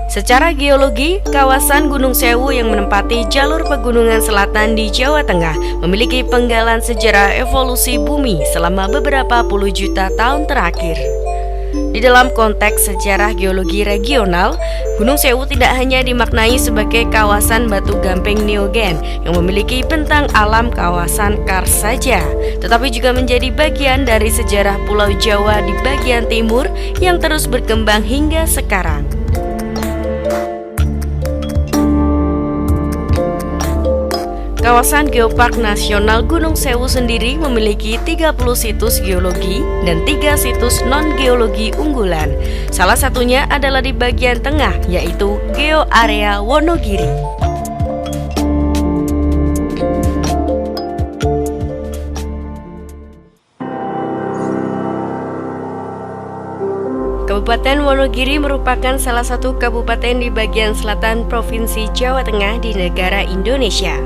Secara geologi, kawasan Gunung Sewu yang menempati jalur pegunungan selatan di Jawa Tengah memiliki penggalan sejarah evolusi bumi selama beberapa puluh juta tahun terakhir. Di dalam konteks sejarah geologi regional, Gunung Sewu tidak hanya dimaknai sebagai kawasan batu gamping neogen yang memiliki bentang alam kawasan kars saja, tetapi juga menjadi bagian dari sejarah Pulau Jawa di bagian timur yang terus berkembang hingga sekarang. Kawasan Geopark Nasional Gunung Sewu sendiri memiliki 30 situs geologi dan 3 situs non-geologi unggulan. Salah satunya adalah di bagian tengah, yaitu Geo Area Wonogiri. Kabupaten Wonogiri merupakan salah satu kabupaten di bagian selatan Provinsi Jawa Tengah di negara Indonesia.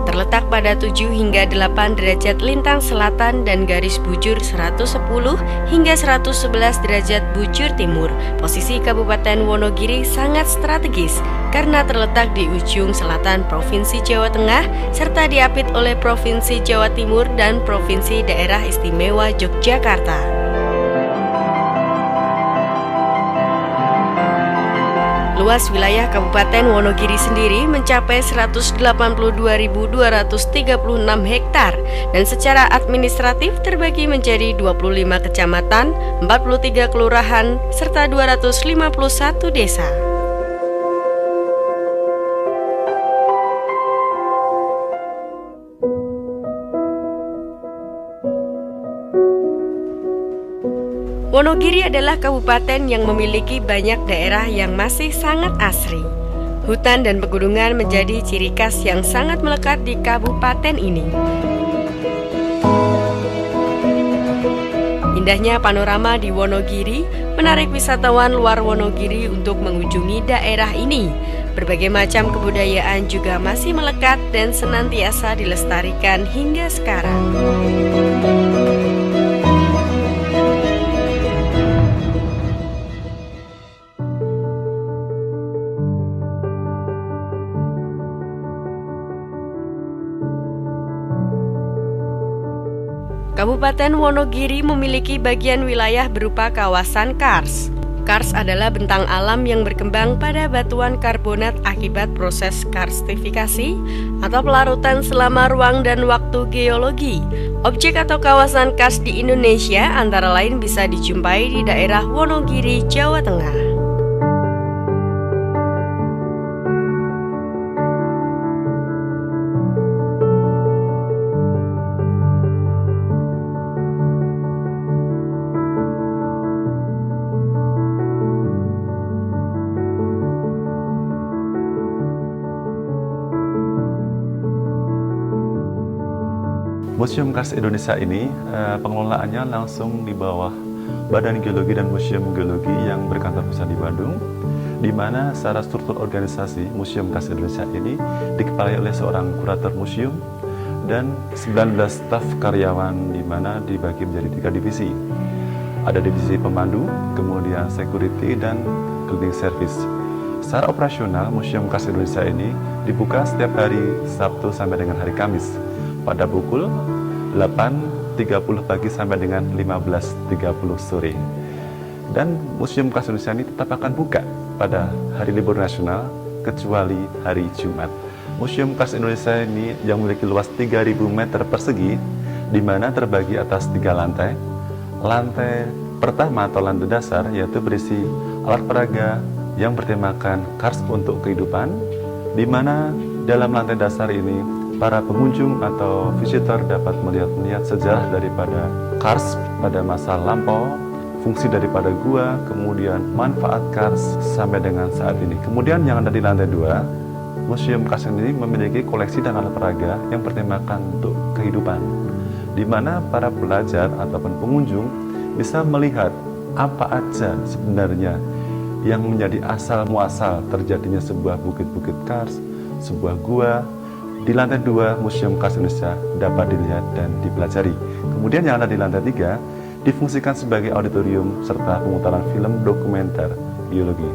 Terletak pada 7 hingga 8 derajat lintang selatan dan garis bujur 110 hingga 111 derajat bujur timur. Posisi Kabupaten Wonogiri sangat strategis karena terletak di ujung selatan Provinsi Jawa Tengah serta diapit oleh Provinsi Jawa Timur dan Provinsi Daerah Istimewa Yogyakarta. Luas wilayah Kabupaten Wonogiri sendiri mencapai 182.236 hektar dan secara administratif terbagi menjadi 25 kecamatan, 43 kelurahan, serta 251 desa. Wonogiri adalah kabupaten yang memiliki banyak daerah yang masih sangat asri. Hutan dan pegunungan menjadi ciri khas yang sangat melekat di kabupaten ini. Indahnya panorama di Wonogiri menarik wisatawan luar Wonogiri untuk mengunjungi daerah ini. Berbagai macam kebudayaan juga masih melekat dan senantiasa dilestarikan hingga sekarang. Kabupaten Wonogiri memiliki bagian wilayah berupa kawasan kars. Kars adalah bentang alam yang berkembang pada batuan karbonat akibat proses karstifikasi atau pelarutan selama ruang dan waktu geologi. Objek atau kawasan kars di Indonesia antara lain bisa dijumpai di daerah Wonogiri, Jawa Tengah. Museum Kars Indonesia ini pengelolaannya langsung di bawah Badan Geologi dan Museum Geologi yang berkantor pusat di Bandung, di mana secara struktur organisasi Museum Kars Indonesia ini dikepalai oleh seorang kurator museum dan 19 staf karyawan, di mana dibagi menjadi 3 divisi. Ada divisi pemandu, kemudian security, dan cleaning service. Secara operasional, Museum Kars Indonesia ini dibuka setiap hari Sabtu sampai dengan hari Kamis pada pukul 8.30 pagi sampai dengan 15.30 sore. Dan Museum Kars Indonesia ini tetap akan buka pada hari libur nasional kecuali hari Jumat. Museum Kars Indonesia ini yang memiliki luas 3.000 meter persegi, di mana terbagi atas 3 lantai. Lantai pertama atau lantai dasar yaitu berisi alat peraga yang bertemakan Kars untuk kehidupan, di mana dalam lantai dasar ini para pengunjung atau visitor dapat melihat sejarah daripada Kars pada masa lampau, fungsi daripada gua, kemudian manfaat Kars sampai dengan saat ini. Kemudian yang ada di lantai 2, Museum Kars ini memiliki koleksi dan alat peraga yang bertemakan untuk kehidupan, di mana para pelajar ataupun pengunjung bisa melihat apa aja sebenarnya yang menjadi asal muasal terjadinya sebuah bukit-bukit Kars, sebuah gua. Di lantai 2 Museum Kars Indonesia dapat dilihat dan dipelajari. Kemudian yang ada di lantai 3 difungsikan sebagai auditorium serta pemutaran film dokumenter geologi.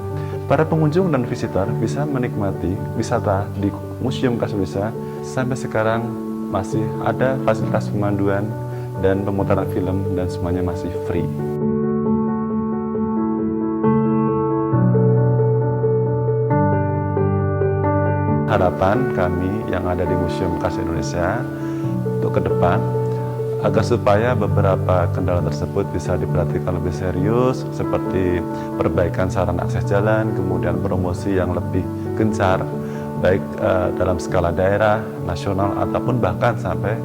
Para pengunjung dan visitor bisa menikmati wisata di Museum Kars Indonesia. Sampai sekarang masih ada fasilitas pemanduan dan pemutaran film dan semuanya masih free. Harapan kami yang ada di Museum Kars Indonesia untuk ke depan agar supaya beberapa kendala tersebut bisa diperhatikan lebih serius, seperti perbaikan sarana akses jalan, kemudian promosi yang lebih gencar baik dalam skala daerah, nasional ataupun bahkan sampai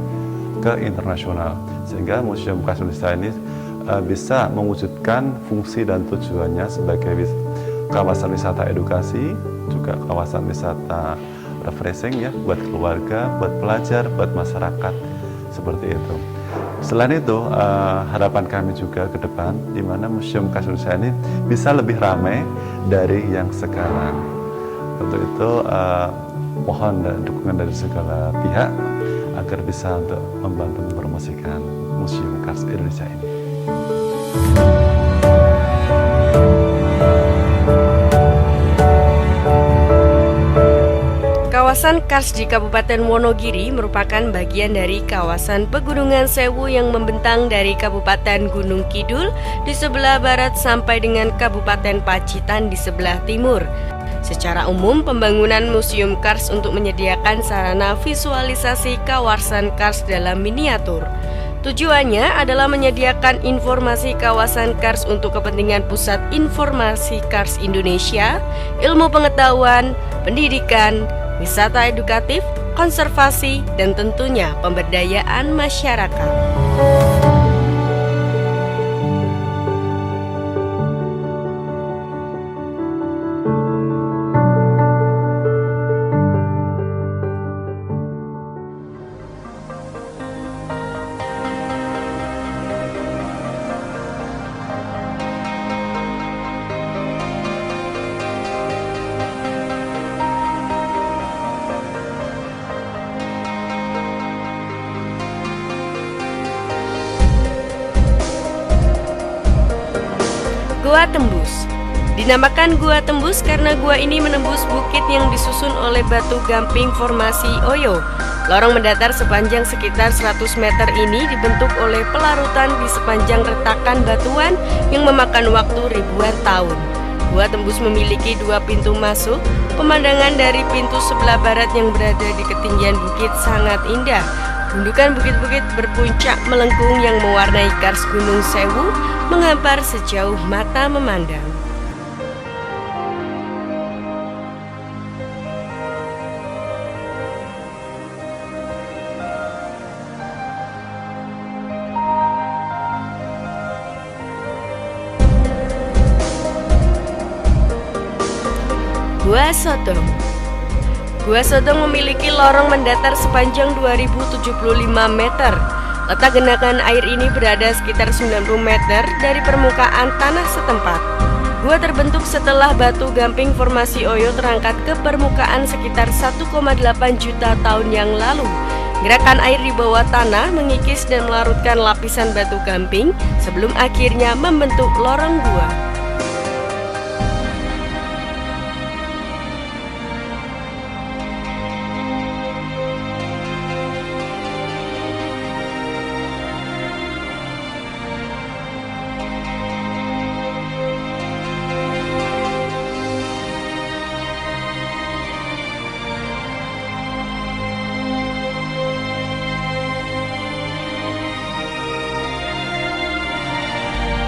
ke internasional, sehingga Museum Kars Indonesia ini bisa mewujudkan fungsi dan tujuannya sebagai kawasan wisata edukasi, juga kawasan wisata refreshing ya, buat keluarga, buat pelajar, buat masyarakat, seperti itu. Selain itu, harapan kami juga ke depan, di mana Museum Kars Indonesia ini bisa lebih ramai dari yang sekarang. Untuk itu, mohon dukungan dari segala pihak agar bisa untuk membantu mempromosikan Museum Kars Indonesia ini. Kawasan Kars di Kabupaten Wonogiri merupakan bagian dari kawasan Pegunungan Sewu yang membentang dari Kabupaten Gunung Kidul di sebelah barat sampai dengan Kabupaten Pacitan di sebelah timur. Secara umum, pembangunan Museum Kars untuk menyediakan sarana visualisasi kawasan Kars dalam miniatur. Tujuannya adalah menyediakan informasi kawasan Kars untuk kepentingan Pusat Informasi Kars Indonesia, ilmu pengetahuan, pendidikan, wisata edukatif, konservasi, dan tentunya pemberdayaan masyarakat. Gua Tembus. Dinamakan Gua Tembus karena gua ini menembus bukit yang disusun oleh batu gamping formasi Oyo. Lorong mendatar sepanjang sekitar 100 meter ini dibentuk oleh pelarutan di sepanjang retakan batuan yang memakan waktu ribuan tahun. Gua Tembus memiliki 2 pintu masuk. Pemandangan dari pintu sebelah barat yang berada di ketinggian bukit sangat indah. Gundukan bukit-bukit berpuncak melengkung yang mewarnai Kars Gunung Sewu menghampar sejauh mata memandang. Gua Sodong. Gua Sodong memiliki lorong mendatar sepanjang 2075 meter. Letak genangan air ini berada sekitar 90 meter dari permukaan tanah setempat. Gua terbentuk setelah batu gamping formasi Oyo terangkat ke permukaan sekitar 1,8 juta tahun yang lalu. Gerakan air di bawah tanah mengikis dan melarutkan lapisan batu gamping sebelum akhirnya membentuk lorong gua.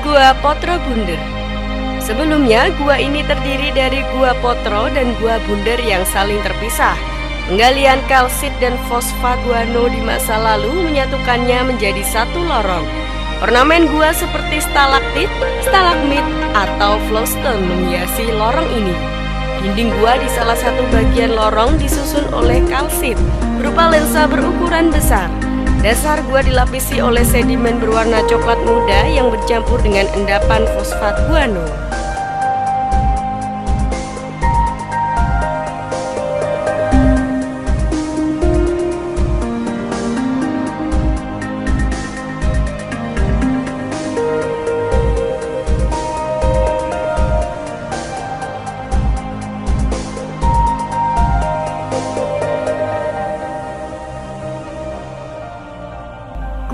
Gua Potro Bunder. Sebelumnya, gua ini terdiri dari Gua Potro dan Gua Bunder yang saling terpisah. Penggalian kalsit dan fosfaguano di masa lalu menyatukannya menjadi satu lorong. Ornamen gua seperti stalaktit, stalagmit, atau flowstone menghiasi lorong ini. Dinding gua di salah satu bagian lorong disusun oleh kalsit berupa lensa berukuran besar. Dasar gua dilapisi oleh sedimen berwarna coklat muda yang bercampur dengan endapan fosfat guano.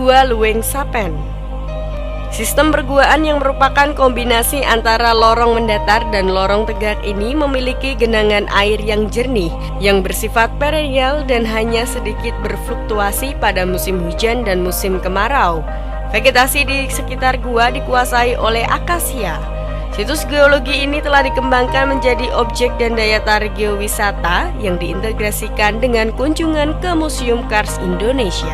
Gua Lueng Sapen. Sistem perguaan yang merupakan kombinasi antara lorong mendatar dan lorong tegak ini memiliki genangan air yang jernih, yang bersifat perennial dan hanya sedikit berfluktuasi pada musim hujan dan musim kemarau. Vegetasi di sekitar gua dikuasai oleh akasia. Situs geologi ini telah dikembangkan menjadi objek dan daya tarik geowisata yang diintegrasikan dengan kunjungan ke Museum Kars Indonesia.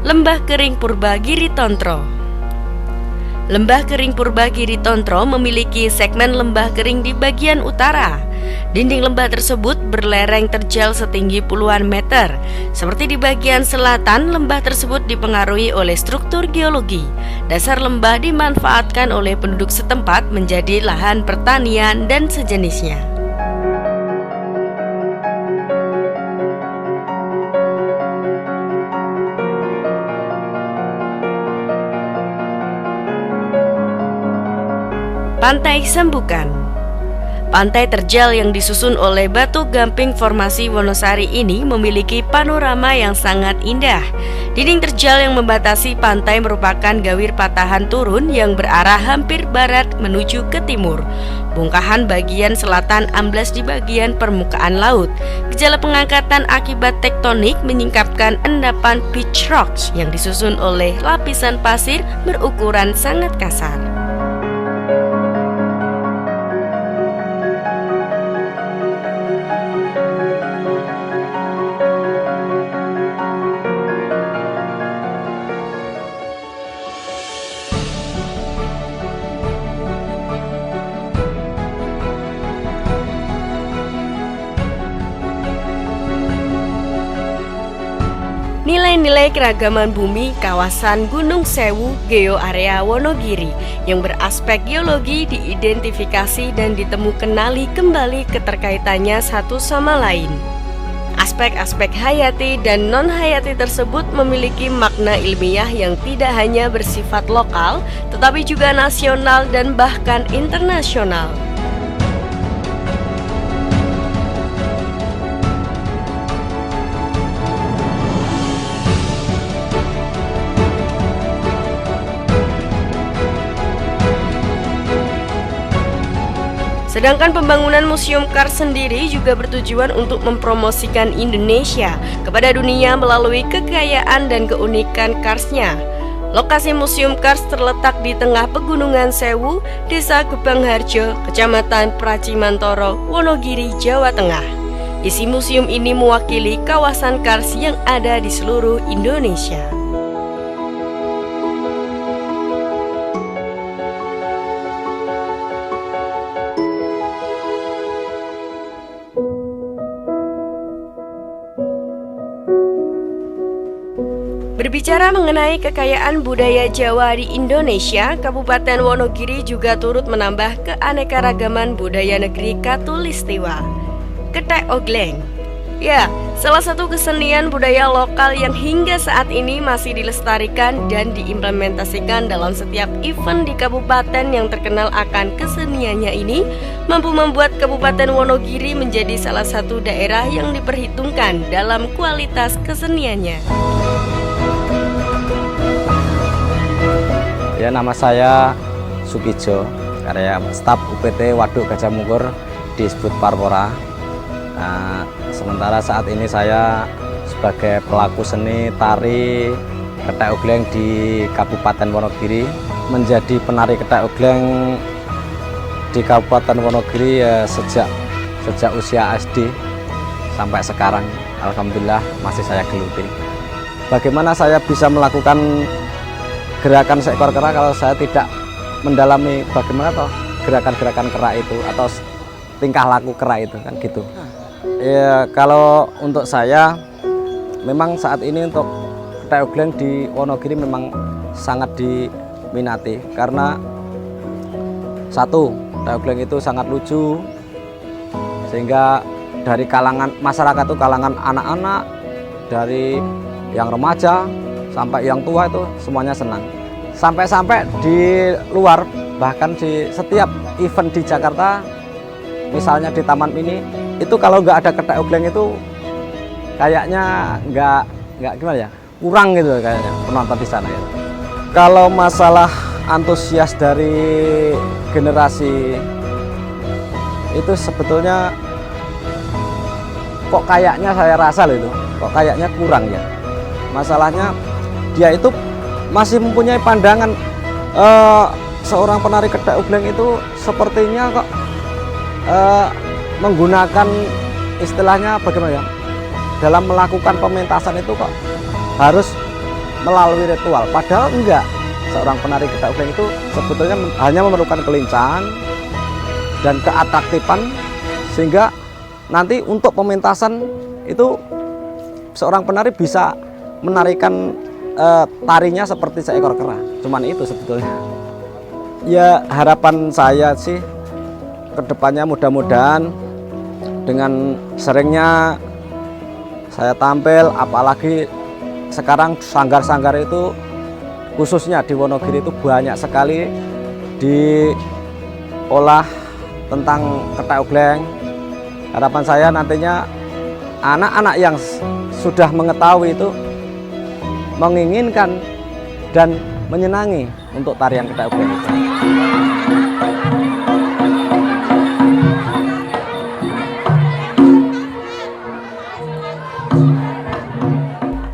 Lembah Kering Purbagiri Tontro. Lembah Kering Purbagiri Tontro memiliki segmen lembah kering di bagian utara. Dinding lembah tersebut berlereng terjal setinggi puluhan meter. Seperti di bagian selatan, lembah tersebut dipengaruhi oleh struktur geologi. Dasar lembah dimanfaatkan oleh penduduk setempat menjadi lahan pertanian dan sejenisnya. Pantai Sambukan. Pantai terjal yang disusun oleh batu gamping formasi Wonosari ini memiliki panorama yang sangat indah. Dinding terjal yang membatasi pantai merupakan gawir patahan turun yang berarah hampir barat menuju ke timur. Bongkahan bagian selatan amblas di bagian permukaan laut. Gejala pengangkatan akibat tektonik menyingkapkan endapan beach rocks yang disusun oleh lapisan pasir berukuran sangat kasar. Nilai-nilai keragaman bumi kawasan Gunung Sewu Geo Area Wonogiri yang beraspek geologi diidentifikasi dan ditemukenali kembali keterkaitannya satu sama lain. Aspek-aspek hayati dan non-hayati tersebut memiliki makna ilmiah yang tidak hanya bersifat lokal, tetapi juga nasional dan bahkan internasional. Sedangkan pembangunan Museum Kars sendiri juga bertujuan untuk mempromosikan Indonesia kepada dunia melalui kekayaan dan keunikan Karsnya. Lokasi Museum Kars terletak di tengah Pegunungan Sewu, Desa Gebang Harjo, Kecamatan Pracimantoro, Wonogiri, Jawa Tengah. Isi museum ini mewakili kawasan Kars yang ada di seluruh Indonesia. Berbicara mengenai kekayaan budaya Jawa di Indonesia, Kabupaten Wonogiri juga turut menambah keanekaragaman budaya negeri Katulistiwa. Ketek Ogleng. Ya, Salah satu kesenian budaya lokal yang hingga saat ini masih dilestarikan dan diimplementasikan dalam setiap event di kabupaten yang terkenal akan keseniannya ini mampu membuat Kabupaten Wonogiri menjadi salah satu daerah yang diperhitungkan dalam kualitas keseniannya. Ya, nama saya Sukijo, karya staf UPT Waduk Gajah Mungkur disebut Parpora. Nah, sementara saat ini saya sebagai pelaku seni tari Ketek Ogleng di Kabupaten Wonogiri. Menjadi penari Ketek Ogleng di Kabupaten Wonogiri ya sejak usia SD sampai sekarang, alhamdulillah masih saya geluti. Bagaimana saya bisa melakukan gerakan seekor kera kalau saya tidak mendalami bagaimana toh gerakan-gerakan kera itu atau tingkah laku kera itu, kan gitu. Ya, kalau untuk saya memang saat ini untuk Ketek Ogleng di Wonogiri memang sangat diminati karena satu, Ketek Ogleng itu sangat lucu sehingga dari kalangan masyarakat itu, kalangan anak-anak, dari yang remaja sampai yang tua itu semuanya senang. Sampai-sampai di luar, bahkan di setiap event di Jakarta, misalnya di Taman Mini, itu kalau nggak ada Ketek Ogleng itu kayaknya nggak gimana ya, kurang gitu kayaknya penonton di sana ya. Kalau masalah antusias dari generasi itu sebetulnya kok kayaknya saya rasa loh itu, kok kayaknya kurang ya. Masalahnya dia itu masih mempunyai pandangan seorang penari Ketek Ogleng itu sepertinya kok menggunakan istilahnya bagaimana ya, dalam melakukan pementasan itu kok harus melalui ritual, padahal enggak. Seorang penari Ketek Ogleng itu sebetulnya hanya memerlukan kelincahan dan keatraktifan sehingga nanti untuk pementasan itu seorang penari bisa menarikan tarinya seperti seekor kera. Cuman itu sebetulnya. Ya, harapan saya sih kedepannya mudah-mudahan dengan seringnya saya tampil, apalagi sekarang sanggar-sanggar itu khususnya di Wonogiri itu banyak sekali diolah tentang Ketek Ogleng. Harapan saya nantinya anak-anak yang sudah mengetahui itu menginginkan dan menyenangi untuk tarian Ketek Ogleng itu.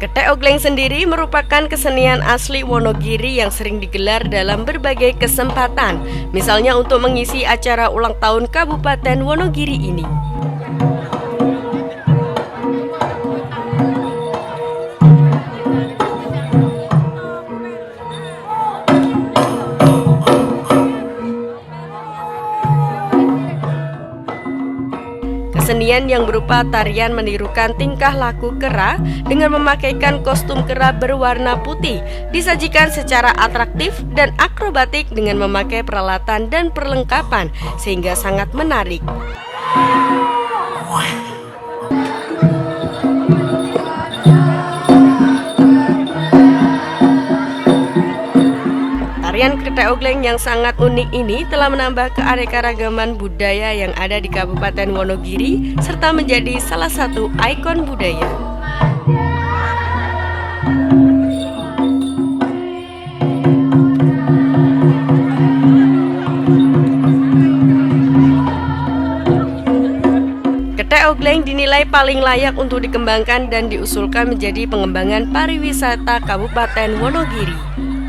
Ketek Ogleng sendiri merupakan kesenian asli Wonogiri yang sering digelar dalam berbagai kesempatan, misalnya untuk mengisi acara ulang tahun Kabupaten Wonogiri ini. Kesenian yang berupa tarian menirukan tingkah laku kera dengan memakaikan kostum kera berwarna putih disajikan secara atraktif dan akrobatik dengan memakai peralatan dan perlengkapan sehingga sangat menarik. Tarian Ketek Ogleng yang sangat unik ini telah menambah keanekaragaman budaya yang ada di Kabupaten Wonogiri serta menjadi salah satu ikon budaya. Ketek Ogleng dinilai paling layak untuk dikembangkan dan diusulkan menjadi pengembangan pariwisata Kabupaten Wonogiri.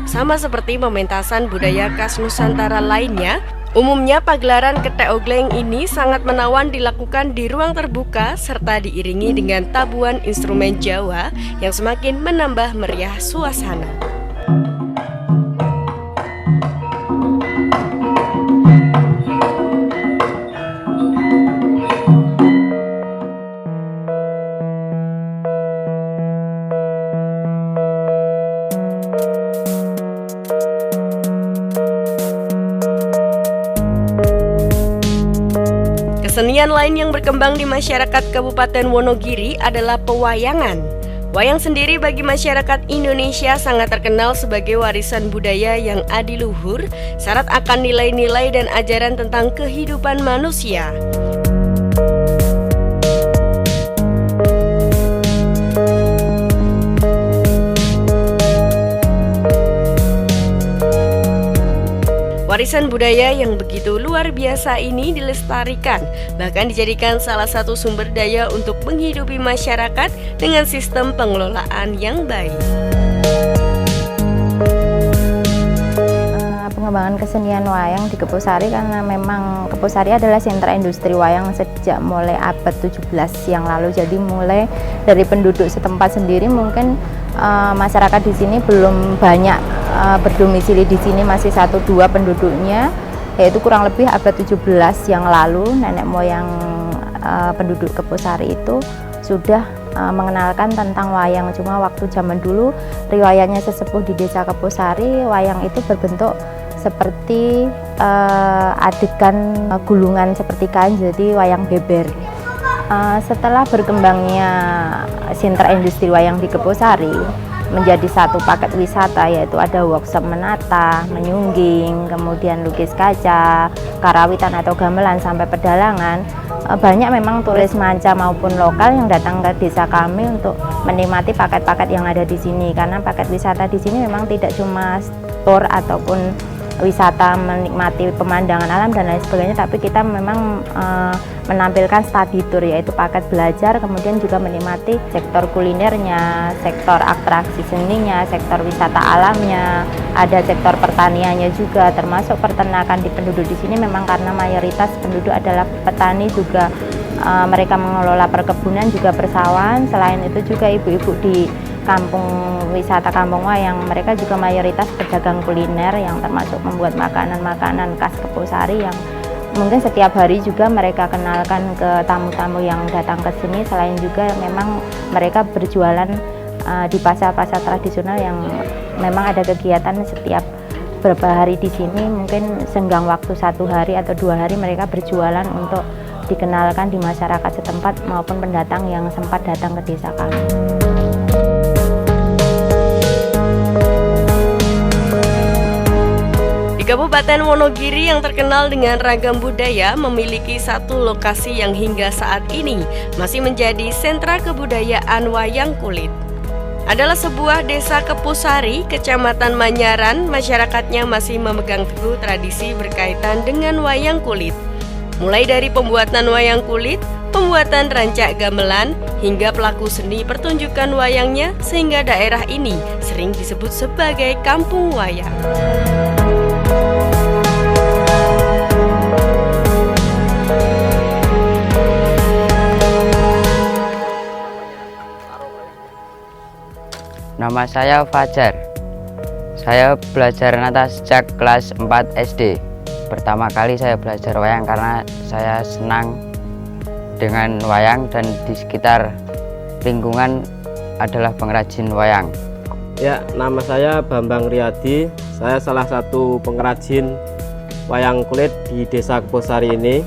Sama seperti pementasan budaya khas Nusantara lainnya, umumnya pagelaran Ketek Ogleng ini sangat menawan dilakukan di ruang terbuka serta diiringi dengan tabuhan instrumen Jawa yang semakin menambah meriah suasana. Kesenian lain yang berkembang di masyarakat Kabupaten Wonogiri adalah pewayangan. Wayang sendiri bagi masyarakat Indonesia sangat terkenal sebagai warisan budaya yang adiluhur, syarat akan nilai-nilai dan ajaran tentang kehidupan manusia. Warisan budaya yang begitu luar biasa ini dilestarikan, bahkan dijadikan salah satu sumber daya untuk menghidupi masyarakat dengan sistem pengelolaan yang baik. Pengembangan kesenian wayang di Kepusari, karena memang Kepusari adalah sentra industri wayang sejak mulai abad 17 yang lalu. Jadi mulai dari penduduk setempat sendiri, mungkin masyarakat di sini belum banyak berdomisili di sini, masih 1-2 penduduknya, yaitu kurang lebih abad 17 yang lalu nenek moyang penduduk Kepusari itu sudah mengenalkan tentang wayang. Cuma waktu zaman dulu riwayatnya sesepuh di desa Kepusari, wayang itu berbentuk seperti adegan gulungan seperti kain, jadi wayang beber. Setelah berkembangnya sentra industri wayang di Kepusari menjadi satu paket wisata, yaitu ada workshop menata, menyungging, kemudian lukis kaca, karawitan atau gamelan sampai pedalangan. Banyak memang turis manca maupun lokal yang datang ke desa kami untuk menikmati paket-paket yang ada di sini, karena paket wisata di sini memang tidak cuma tour ataupun wisata menikmati pemandangan alam dan lain sebagainya, tapi kita memang menampilkan study tour, yaitu paket belajar, kemudian juga menikmati sektor kulinernya, sektor atraksi seninya, sektor wisata alamnya, ada sektor pertaniannya juga, termasuk peternakan di penduduk di sini. Memang karena mayoritas penduduk adalah petani juga, mereka mengelola perkebunan juga persawahan. Selain itu juga ibu-ibu di kampung wisata Kampung Wayang, mereka juga mayoritas pedagang kuliner yang termasuk membuat makanan-makanan khas Kepusari yang mungkin setiap hari juga mereka kenalkan ke tamu-tamu yang datang ke sini. Selain juga memang mereka berjualan di pasar-pasar tradisional yang memang ada kegiatan setiap beberapa hari di sini. Mungkin senggang waktu 1 hari atau 2 hari mereka berjualan untuk dikenalkan di masyarakat setempat maupun pendatang yang sempat datang ke desa kami. Kabupaten Wonogiri yang terkenal dengan ragam budaya memiliki satu lokasi yang hingga saat ini masih menjadi sentra kebudayaan wayang kulit. Adalah sebuah desa Kepusari, Kecamatan Manyaran. Masyarakatnya masih memegang teguh tradisi berkaitan dengan wayang kulit. Mulai dari pembuatan wayang kulit, pembuatan rancak gamelan, hingga pelaku seni pertunjukan wayangnya, sehingga daerah ini sering disebut sebagai Kampung Wayang. Nama saya Fajar. Saya belajar nata sejak kelas 4 SD. Pertama kali saya belajar wayang karena saya senang dengan wayang dan di sekitar lingkungan adalah pengrajin wayang. Ya, nama saya Bambang Riyadi. Saya salah satu pengrajin wayang kulit di desa Kepusari ini.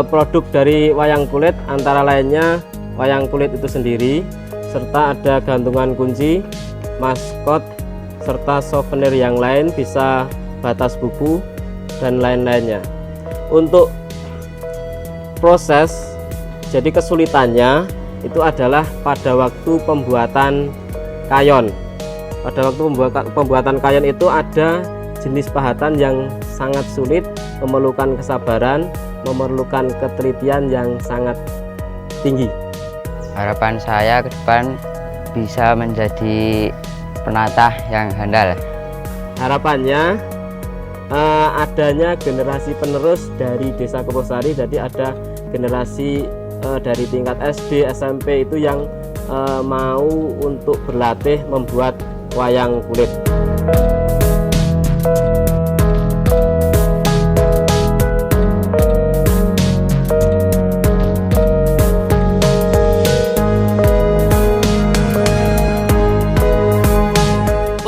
Produk dari wayang kulit antara lainnya wayang kulit itu sendiri, serta ada gantungan kunci, maskot, serta souvenir yang lain, bisa batas buku dan lain-lainnya. Untuk proses, jadi kesulitannya itu adalah pada waktu pembuatan kayon. Pada waktu pembuatan kayon itu ada jenis pahatan yang sangat sulit, memerlukan kesabaran, memerlukan ketelitian yang sangat tinggi. Harapan saya ke depan bisa menjadi penata yang handal. Harapannya adanya generasi penerus dari desa Kepusari, jadi ada generasi dari tingkat SD, SMP itu yang mau untuk berlatih membuat wayang kulit.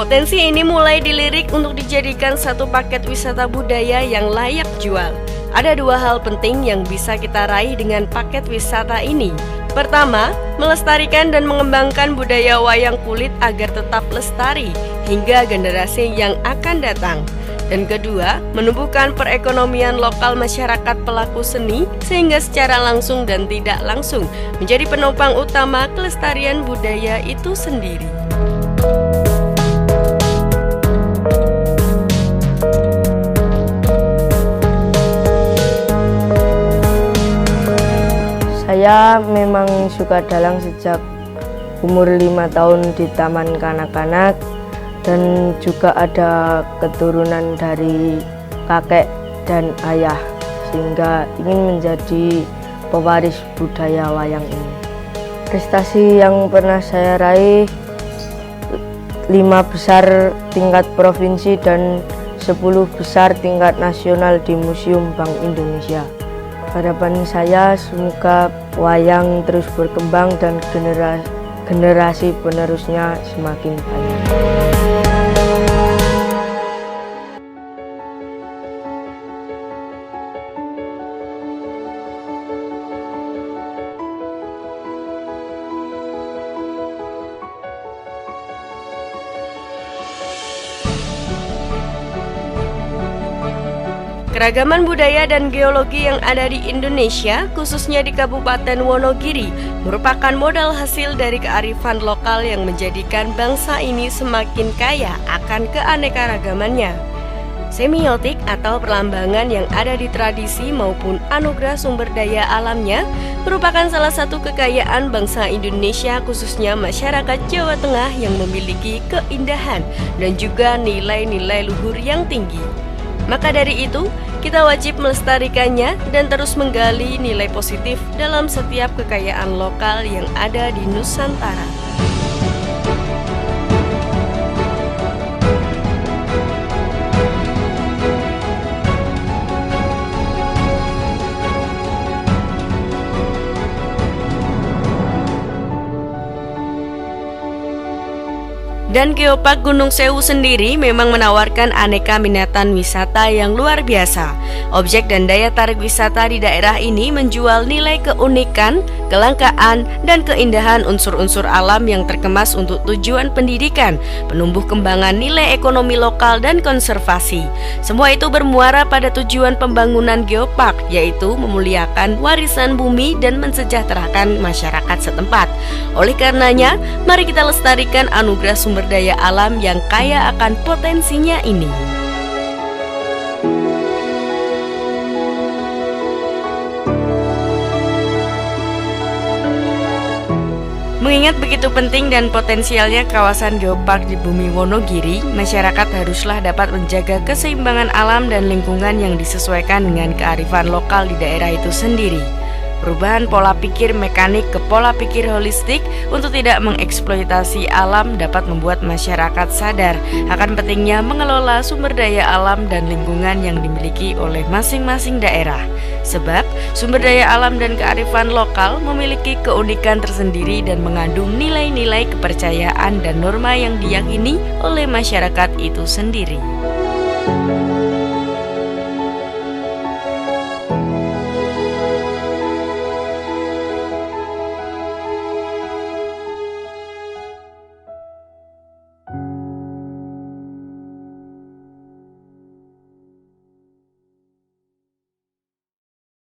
Potensi ini mulai dilirik untuk dijadikan satu paket wisata budaya yang layak jual. Ada dua hal penting yang bisa kita raih dengan paket wisata ini. Pertama, melestarikan dan mengembangkan budaya wayang kulit agar tetap lestari hingga generasi yang akan datang. Dan kedua, menumbuhkan perekonomian lokal masyarakat pelaku seni sehingga secara langsung dan tidak langsung menjadi penopang utama kelestarian budaya itu sendiri. Saya memang suka dalang sejak umur 5 tahun di Taman Kanak-kanak, dan juga ada keturunan dari kakek dan ayah sehingga ingin menjadi pewaris budaya wayang ini. Prestasi yang pernah saya raih 5 besar tingkat provinsi dan 10 besar tingkat nasional di Museum Bank Indonesia. Harapan saya semoga wayang terus berkembang dan generasi penerusnya semakin banyak. Keragaman budaya dan geologi yang ada di Indonesia, khususnya di Kabupaten Wonogiri, merupakan modal hasil dari kearifan lokal yang menjadikan bangsa ini semakin kaya akan keanekaragamannya. Semiotik atau perlambangan yang ada di tradisi maupun anugerah sumber daya alamnya merupakan salah satu kekayaan bangsa Indonesia, khususnya masyarakat Jawa Tengah yang memiliki keindahan dan juga nilai-nilai luhur yang tinggi. Maka dari itu, kita wajib melestarikannya dan terus menggali nilai positif dalam setiap kekayaan lokal yang ada di Nusantara. Dan Geopark Gunung Sewu sendiri memang menawarkan aneka minatan wisata yang luar biasa. Objek dan daya tarik wisata di daerah ini menjual nilai keunikan, kelangkaan, dan keindahan unsur-unsur alam yang terkemas untuk tujuan pendidikan, penumbuh kembangan nilai ekonomi lokal, dan konservasi. Semua itu bermuara pada tujuan pembangunan Geopark, yaitu memuliakan warisan bumi dan mensejahterakan masyarakat setempat. Oleh karenanya, mari kita lestarikan anugerah sumber daya alam yang kaya akan potensinya ini. Mengingat begitu penting dan potensialnya kawasan Geopark di bumi Wonogiri, masyarakat haruslah dapat menjaga keseimbangan alam dan lingkungan yang disesuaikan dengan kearifan lokal di daerah itu sendiri. Perubahan pola pikir mekanik ke pola pikir holistik untuk tidak mengeksploitasi alam dapat membuat masyarakat sadar akan pentingnya mengelola sumber daya alam dan lingkungan yang dimiliki oleh masing-masing daerah. Sebab sumber daya alam dan kearifan lokal memiliki keunikan tersendiri dan mengandung nilai-nilai kepercayaan dan norma yang diyakini oleh masyarakat itu sendiri.